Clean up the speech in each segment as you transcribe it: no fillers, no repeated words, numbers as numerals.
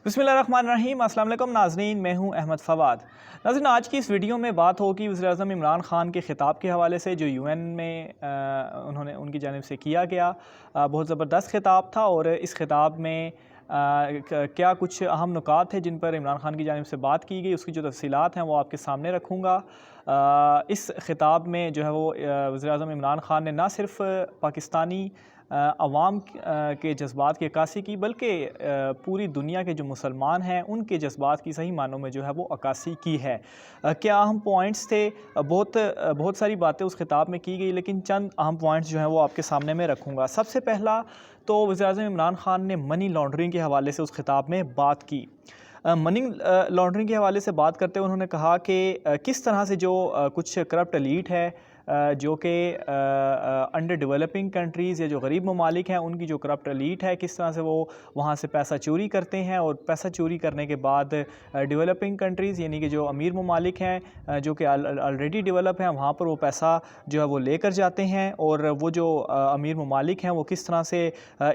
बिस्मिल्लाहिर्रहमानिर्रहीम। अस्सलाम वालेकुम नाज़रीन, मैं हूं अहमद फ़वाद। नाज़रीन, आज की इस वीडियो में बात होगी वज़ीर-ए-आज़म इमरान ख़ान के ख़िताब के हवाले से जो यूएन में उन्होंने उनकी जानिब से किया गया। बहुत ज़बरदस्त ख़िताब था और इस ख़िताब में क्या कुछ अहम नुकात थे जिन पर इमरान ख़ान की जानिब से बात की गई, उसकी जो तफ़सीलात हैं वो आपके सामने रखूँगा। इस ख़िताब में जो है वो वज़ीर-ए-आज़म इमरान ख़ान ने ना सिर्फ़ पाकिस्तानी अवाम के जज्बात की अक्कासी की, बल्कि पूरी दुनिया के जो मुसलमान हैं उनके जज्बात की सही मानों में जो है वो अक्कासी की है। क्या अहम पॉइंट्स थे? बहुत सारी बातें उस खिताब में की गई, लेकिन चंद अहम पॉइंट्स जो हैं वो आपके सामने मैं रखूँगा। सबसे पहला तो वज़ीर-ए-आज़म इमरान ख़ान ने मनी लॉन्ड्रिंग के हवाले से उस खिताब में बात की। मनी लॉन्ड्रिंग के हवाले से बात करते हुए उन्होंने कहा कि किस तरह से जो कुछ करप्ट एलीट है जो कि अंडर डेवलपिंग कंट्रीज़ या जो गरीब ममालिक हैं उनकी जो करप्ट एलीट है, किस तरह से वो वहाँ से पैसा चोरी करते हैं और पैसा चोरी करने के बाद डेवलपिंग कंट्रीज़ यानी कि जो अमीर ममालिक हैं जो कि ऑलरेडी डेवलप हैं वहाँ पर वो पैसा जो है वो लेकर जाते हैं। और वो जो अमीर ममालिक हैं वो किस तरह से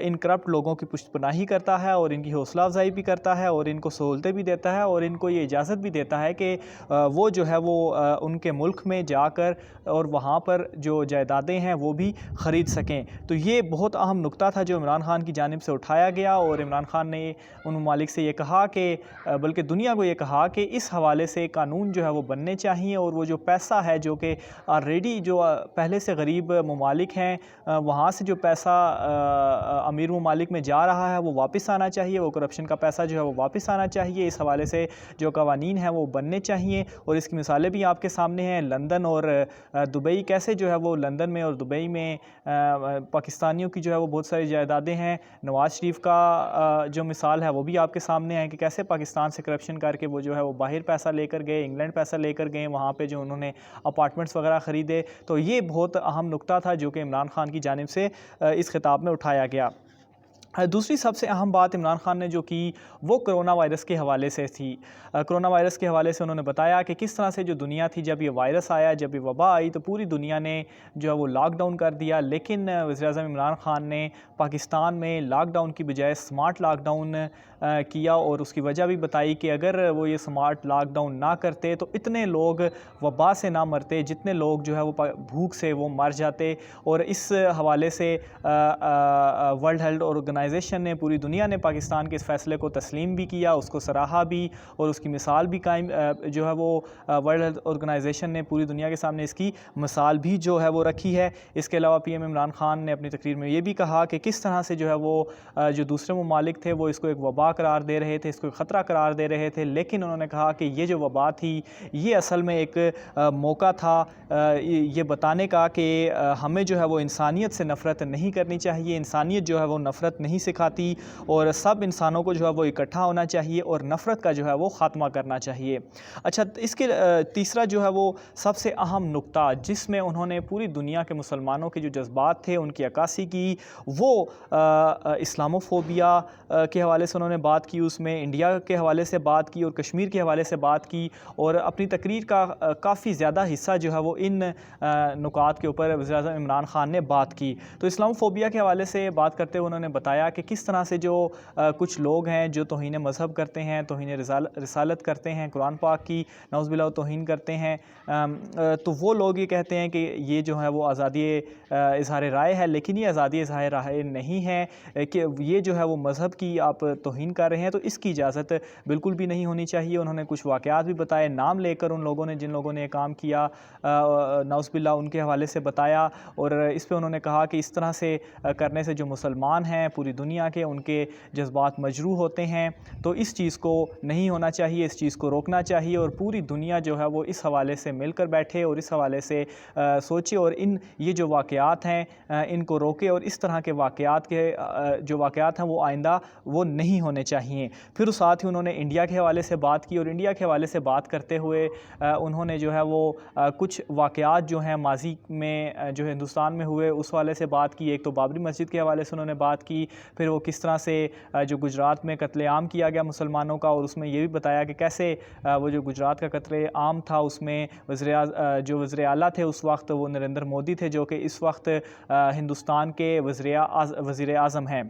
इन करप्ट लोगों की पुष्टपनाही करता है और इनकी हौसला अफजाई भी करता है और इनको सहूलतें भी देता है और इनको ये इजाज़त भी देता है कि वो जो है वो उनके मुल्क में जाकर और वहाँ पर जो जायदादें हैं वो भी ख़रीद सकें। तो ये बहुत अहम नुक्ता था जो इमरान ख़ान की जानिब से उठाया गया और इमरान ख़ान ने उन ममालिक से ये कहा कि बल्कि दुनिया को ये कहा कि इस हवाले से कानून जो है वो बनने चाहिए और वो जो पैसा है जो कि ऑलरेडी जो पहले से गरीब ममालिक हैं वहाँ से जो पैसा अमीर ममालिक में जा रहा है वो वापस आना चाहिए, वो करप्शन का पैसा जो है वो वापस आना चाहिए। इस हवाले से जो कवानीन हैं वो बनने चाहिए और इसकी मिसालें भी आपके सामने हैं। लंदन और दुबई कैसे जो है वो लंदन में और दुबई में पाकिस्तानियों की जो है वो बहुत सारी जायदादें हैं। नवाज़ शरीफ का जो मिसाल है वो भी आपके सामने है कि कैसे पाकिस्तान से करप्शन करके वो जो है वो बाहर पैसा लेकर गए, इंग्लैंड पैसा लेकर गए, वहाँ पे जो उन्होंने अपार्टमेंट्स वगैरह ख़रीदे। तो ये बहुत अहम नुक्ता था जो कि इमरान ख़ान की जानिब से इस खिताब में उठाया गया। दूसरी सबसे अहम बात इमरान ख़ान ने जो की वो कोरोना वायरस के हवाले से थी। कोरोना वायरस के हवाले से उन्होंने बताया कि किस तरह से जो दुनिया थी जब ये वायरस आया, जब ये वबा आई तो पूरी दुनिया ने जो है वो लॉकडाउन कर दिया। लेकिन वज़ीर-ए-आज़म इमरान ख़ान ने पाकिस्तान में लॉकडाउन की बजाय स्मार्ट लॉकडाउन किया और उसकी वजह भी बताई कि अगर वो ये स्मार्ट लॉकडाउन ना करते तो इतने लोग वबा से ना मरते जितने लोग जो है वो भूख से वो मर जाते। और इस हवाले से वर्ल्ड हेल्थ ऑर्गेनाइजेशन ने, पूरी दुनिया ने पाकिस्तान के इस फ़ैसले को तस्लीम भी किया, उसको सराहा भी और उसकी मिसाल भी कायम जो है वो वर्ल्ड हेल्थ ऑर्गेनाइजेशन ने पूरी दुनिया के सामने इसकी मिसाल भी जो है वो रखी है। इसके अलावा पीएम इमरान ख़ान ने अपनी तकरीर में ये भी कहा कि किस तरह से जो है वो जो दूसरे ममालिक थे वो इसको एक वबा करार दे रहे थे, इसको एक ख़तरा करार दे रहे थे, लेकिन उन्होंने कहा कि ये जो वबा थी ये असल में एक मौका था ये बताने का कि हमें जो है वो इंसानियत से नफ़रत नहीं करनी चाहिए। इंसानियत जो है वो नफ़रत नहीं सिखाती और सब इंसानों को जो है वो इकट्ठा होना चाहिए और नफ़रत का जो है वो ख़ात्मा करना चाहिए। अच्छा, इसके तीसरा जो है वो सबसे अहम नुक्ता जिसमें उन्होंने पूरी दुनिया के मुसलमानों के जो जज्बात थे उनकी अक्कासी की, वो इस्लामोफोबिया के हवाले से उन्होंने बात की, उसमें इंडिया के हवाले से बात की और कश्मीर के हवाले से बात की। और अपनी तकरीर का काफ़ी ज़्यादा हिस्सा जो है वो इन नुकात के ऊपर वज़ीर-ए-आज़म इमरान ख़ान ने बात की। तो इस्लामोफोबिया के हवाले से बात करते हुए उन्होंने बताया कि किस तरह से जो कुछ लोग हैं जो तौहीन मज़हब करते हैं, तौहीन रिसालत करते हैं, कुरान पाक की नऊज़ुबिल्लाह तौहीन करते हैं, तो वो लोग ये कहते हैं कि ये जो है वो आज़ादी इज़हार राय है, लेकिन ये आज़ादी इज़हार राय नहीं है कि ये जो है वो मज़हब की आप तौहीन कर रहे हैं, तो इसकी इजाज़त बिल्कुल भी नहीं होनी चाहिए। उन्होंने कुछ वाक़यात भी बताए, नाम लेकर उन लोगों ने जिन लोगों ने काम किया नऊज़ुबिल्लाह उनके हवाले से बताया। और इस पे उन्होंने कहा कि इस तरह से करने से जो मुसलमान हैं पूरी दुनिया के, उनके जज्बात मजरूह होते हैं, तो इस चीज़ को नहीं होना चाहिए, इस चीज़ को रोकना चाहिए और पूरी दुनिया जो है वो इस हवाले से मिलकर बैठे और इस हवाले से सोचे और ये जो वाक़यात हैं इनको रोके और इस तरह के वाक़यात के जो वाक़यात हैं वो आइंदा वो नहीं होने चाहिए। फिर साथ ही उन्होंने इंडिया के हवाले से बात की और इंडिया के हवाले से बात करते हुए उन्होंने जो है वो कुछ वाक़यात जो हैं माज़ी में जो हिंदुस्तान में हुए उस वाले से बात की। एक तो बाबरी मस्जिद के हवाले से उन्होंने बात की, फिर वो किस तरह से जो गुजरात में कत्लेआम किया गया मुसलमानों का, और उसमें ये भी बताया कि कैसे वो जो गुजरात का कत्लेआम था उसमें जो वज़ीर आला थे उस वक्त वो नरेंद्र मोदी थे, जो कि इस वक्त हिंदुस्तान के वज़ीर आज़म हैं।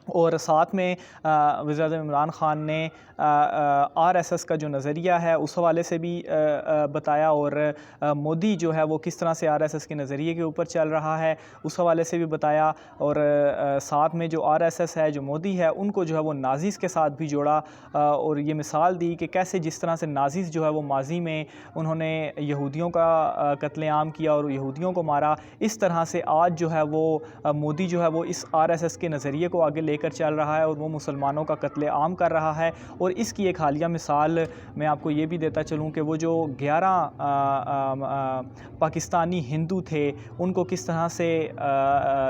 اور ساتھ میں وزیراعظم عمران خان نے RSS کا جو نظریہ ہے اس حوالے سے بھی بتایا، اور مودی جو ہے وہ کس طرح سے RSS کے نظریے کے اوپر چل رہا ہے اس حوالے سے بھی بتایا، اور ساتھ میں جو RSS ہے، جو مودی ہے، ان کو جو ہے وہ نازیز کے ساتھ بھی جوڑا، اور یہ مثال دی کہ کیسے جس طرح سے نازیز جو ہے وہ ماضی میں انہوں نے یہودیوں کا قتل عام کیا اور یہودیوں کو مارا، اس طرح سے آج جو ہے وہ مودی جو ہے وہ اس RSS کے نظریے کو آگے لے کر چل رہا ہے اور وہ مسلمانوں کا قتل عام کر رہا ہے۔ اور اس کی ایک حالیہ مثال میں آپ کو یہ بھی دیتا چلوں کہ وہ جو 11 پاکستانی ہندو تھے ان کو کس طرح سے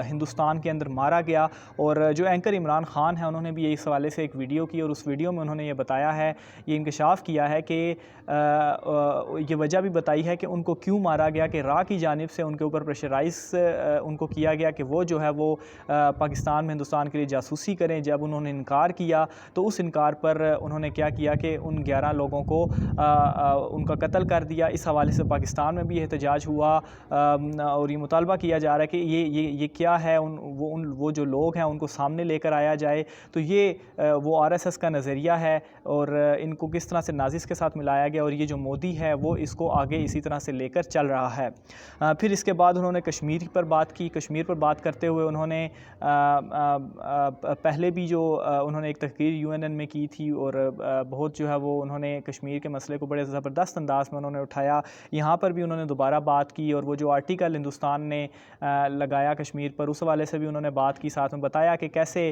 ہندوستان کے اندر مارا گیا، اور جو اینکر عمران خان ہیں انہوں نے بھی اس حوالے سے ایک ویڈیو کی، اور اس ویڈیو میں انہوں نے یہ بتایا ہے، یہ انکشاف کیا ہے کہ یہ وجہ بھی بتائی ہے کہ ان کو کیوں مارا گیا، کہ را کی جانب سے ان کے اوپر پریشرائز ان کو کیا گیا کہ وہ جو ہے وہ پاکستان میں ہندوستان کے لیے جاسوسی کریں۔ جب انہوں نے انکار کیا تو اس انکار پر انہوں نے کیا کیا کہ ان 11 لوگوں کو ان کا قتل کر دیا۔ اس حوالے سے پاکستان میں بھی احتجاج ہوا، اور یہ مطالبہ کیا جا رہا ہے کہ یہ کیا ہے، وہ جو لوگ ہیں ان کو سامنے لے کر آیا جائے۔ تو یہ وہ RSS کا نظریہ ہے، اور ان کو کس طرح سے نازیز کے ساتھ ملایا گیا، اور یہ جو مودی ہے وہ اس کو آگے اسی طرح سے لے کر چل رہا ہے۔ پھر اس کے بعد انہوں نے کشمیر پر بات کی۔ کشمیر پر بات کرتے ہوئے انہوں نے پہلے بھی جو انہوں نے ایک تقریر UN میں کی تھی، اور بہت جو ہے وہ انہوں نے کشمیر کے مسئلے کو بڑے زبردست انداز میں انہوں نے اٹھایا۔ یہاں پر بھی انہوں نے دوبارہ بات کی، اور وہ جو آرٹیکل ہندوستان نے لگایا کشمیر پر اس حوالے سے بھی انہوں نے بات کی، ساتھ میں بتایا کہ کیسے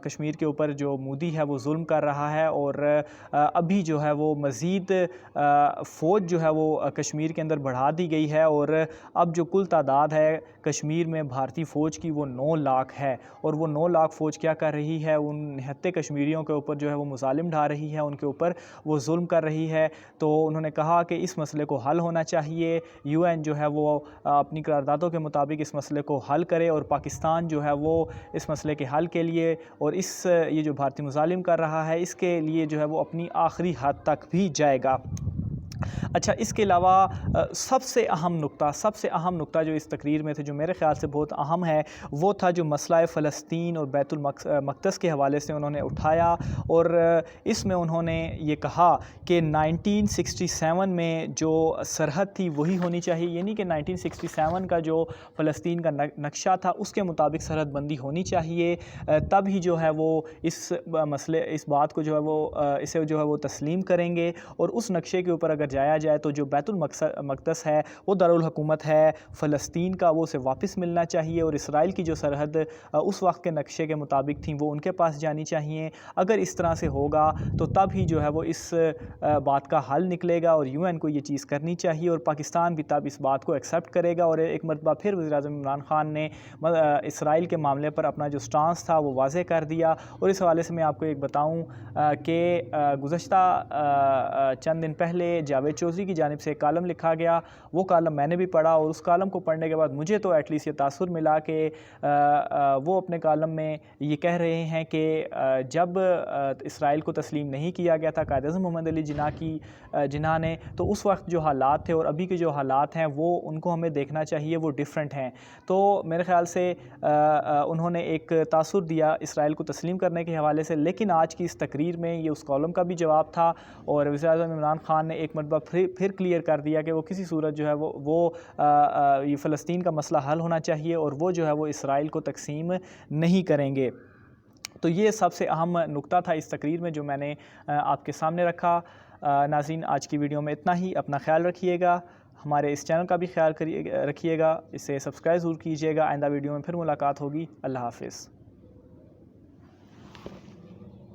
کشمیر کے اوپر جو مودی ہے وہ ظلم کر رہا ہے، اور ابھی جو ہے وہ مزید فوج جو ہے وہ کشمیر کے اندر بڑھا دی گئی ہے، اور اب جو کل تعداد ہے کشمیر میں بھارتی فوج کی وہ 9 لاکھ ہے، اور وہ 9 لاکھ فوج کیا کر رہی ہے، ان نہتے کشمیریوں کے اوپر جو ہے وہ مظالم ڈھا رہی ہے، ان کے اوپر وہ ظلم کر رہی ہے۔ تو انہوں نے کہا کہ اس مسئلے کو حل ہونا چاہیے، UN جو ہے وہ اپنی قراردادوں کے مطابق اس مسئلے کو حل کرے، اور پاکستان جو ہے وہ اس مسئلے کے حل کے لیے اور یہ جو بھارتی مظالم کر رہا ہے اس کے لیے جو ہے وہ اپنی آخری حد تک بھی جائے گا۔ اچھا، اس کے علاوہ سب سے اہم نقطہ جو اس تقریر میں تھے، جو میرے خیال سے بہت اہم ہے، وہ تھا جو مسئلہ فلسطین اور بیت المقدس کے حوالے سے انہوں نے اٹھایا، اور اس میں انہوں نے یہ کہا کہ 1967 میں جو سرحد تھی وہی ہونی چاہیے، یعنی کہ 1967 کا جو فلسطین کا نقشہ تھا اس کے مطابق سرحد بندی ہونی چاہیے، تب ہی جو ہے وہ اس بات کو جو ہے وہ اسے جو ہے وہ تسلیم کریں گے، اور اس نقشے کے اوپر اگر جایا جائے تو جو بیت المقدس ہے وہ دارالحکومت ہے فلسطین کا، وہ اسے واپس ملنا چاہیے، اور اسرائیل کی جو سرحد اس وقت کے نقشے کے مطابق تھیں وہ ان کے پاس جانی چاہیے۔ اگر اس طرح سے ہوگا تو تب ہی جو ہے وہ اس بات کا حل نکلے گا، اور UN کو یہ چیز کرنی چاہیے، اور پاکستان بھی تب اس بات کو ایکسیپٹ کرے گا۔ اور ایک مرتبہ پھر وزیراعظم عمران خان نے اسرائیل کے معاملے پر اپنا جو سٹانس تھا وہ واضح کر دیا۔ اور اس حوالے سے میں آپ کو ایک بتاؤں کہ گزشتہ چند دن پہلے جاوید چودھری کی جانب سے ایک کالم لکھا گیا، وہ کالم میں نے بھی پڑھا، اور اس کالم کو پڑھنے کے بعد مجھے تو ایٹ لیسٹ یہ تاثر ملا کہ وہ اپنے کالم میں یہ کہہ رہے ہیں کہ جب اسرائیل کو تسلیم نہیں کیا گیا تھا قائد اعظم محمد علی جناح نے، تو اس وقت جو حالات تھے اور ابھی کے جو حالات ہیں وہ ان کو ہمیں دیکھنا چاہیے، وہ ڈیفرنٹ ہیں۔ تو میرے خیال سے انہوں نے ایک تاثر دیا اسرائیل کو تسلیم کرنے کے حوالے سے، لیکن آج کی اس تقریر میں یہ اس کالم کا بھی جواب تھا، اور وزیراعظم عمران خان نے ایک مرتبہ پھر کلیئر کر دیا کہ وہ کسی صورت جو ہے وہ یہ فلسطین کا مسئلہ حل ہونا چاہیے، اور وہ جو ہے وہ اسرائیل کو تقسیم نہیں کریں گے۔ تو یہ سب سے اہم نقطہ تھا اس تقریر میں جو میں نے آپ کے سامنے رکھا۔ ناظرین، آج کی ویڈیو میں اتنا ہی، اپنا خیال رکھیے گا، ہمارے اس چینل کا بھی خیال رکھیے گا، اسے سبسکرائب ضرور کیجیے گا۔ آئندہ ویڈیو میں پھر ملاقات ہوگی۔ اللہ حافظ۔